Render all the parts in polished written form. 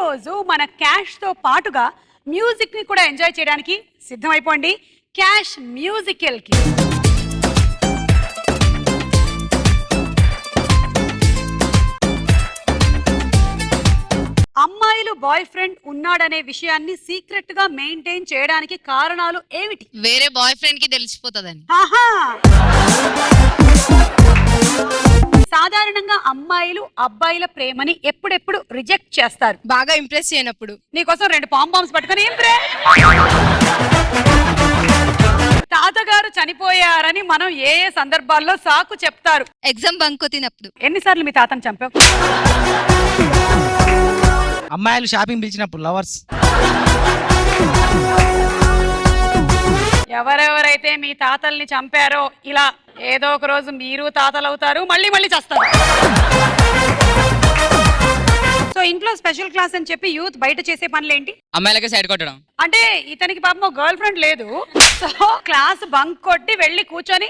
రోజు మన క్యాష్ తో పాటుగా మ్యూజిక్ ని కూడా ఎంజాయ్ చేయడానికి సిద్ధమైపోండి క్యాష్ మ్యూజికల్ కి. అమ్మాయిలు బాయ్ ఫ్రెండ్ ఉన్నాడనే విషయాన్ని సీక్రెట్ గా మెయింటైన్ చేయడానికి కారణాలు ఏమిటి? వేరే బాయ్ ఫ్రెండ్ కి తెలిసిపోతుందని. సాధారణంగా అమ్మాయిలు అబ్బాయిల ప్రేమని ఎప్పుడెప్పుడు రిజెక్ట్ చేస్తారు? బాగా ఇంప్రెస్ చేయనప్పుడు. నీకోసం 2 పాంబామ్స్ పట్టుకొని తాతగారు చనిపోయారని మనం ఏ సందర్భాల్లో సాకు చెప్తారు? ఎగ్జామ్ బంక్ కొట్టినప్పుడు. ఎన్నిసార్లు మీ తాతను చంపావు? అమ్మాయిలు షాపింగ్ పిలిచినప్పుడు లవర్స్. ఎవరెవరైతే మీ తాతల్ని చంపారో ఇలా ఏదో ఒక రోజు మీరు తాతలు అవుతారు, మళ్ళీ మళ్ళీ చేస్తారు. సో ఇంట్లో స్పెషల్ క్లాస్ అని చెప్పి యూత్ బయట చేసే పనులేంటి? అమ్మాయిలకే సైడ్ కొట్టడం. అంటే ఇతనికి పాపం గర్ల్ ఫ్రెండ్ లేదు, సో క్లాస్ బంక్ కొట్టి వెళ్ళి కూర్చొని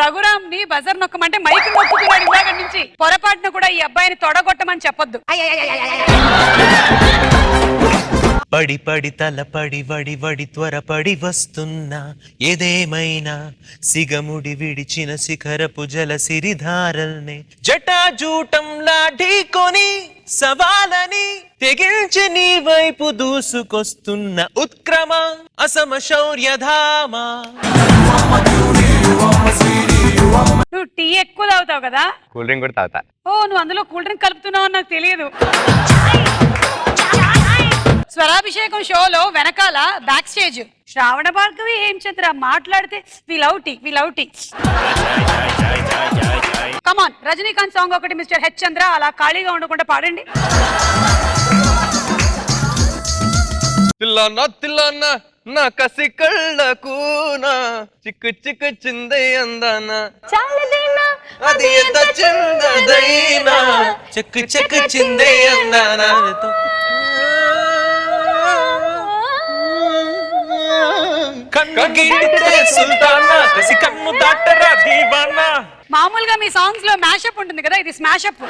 రఘురామ్ ని బజర్ నొక్కమంటే మైక్ నొక్కుతున్నాడు ఇందాక నుంచి. పొరపాటున కూడా ఈ అబ్బాయిని తొడగొట్టమని చెప్పొద్దు. పడి పడి తలపడి వడి వడి త్వరపడి వస్తున్నా ఏదేమైనా సిగముడి విడిచిన శిఖరపు జల సిరిధారల్నే జటాజూటంలా ఢీకొని సవాలని తెగించి నీ వైపు దూసుకొస్తున్న ఉత్క్రమ అసమ శౌర్యధామా. నువ్వు టీ ఎక్కువ తాగుతావు కదా? కూల్ డ్రింక్ కూడా తాగుతా. ఓ నువ్వు అందులో కూల్ డ్రింక్ కలుపుతున్నావు నాకు తెలియదు. స్వరాభిషేకం షోలో వెనకాల బ్యాక్ స్టేజ్ శ్రావణ భార్గవి ఏం చంద్ర మాట్లాడితే we love tea. Come on Rajinikanth song ఒకటి మిస్టర్ హెచ్ చంద్ర అలా ఖాళీగా ఉండకుండా పాడండి. తిల్లన్న తిల్లన్న నా కసి కళ్ళకు నా చిక్కు చిక్కు చిందే అందానా అది ఎంత చిన్నదైనా చెక్కు చెక్కు చిందే అందానా. మామూలుగా మీ సాంగ్స్ లో మ్యాషప్ ఉంటుంది కదా, ఇది స్మాషప్.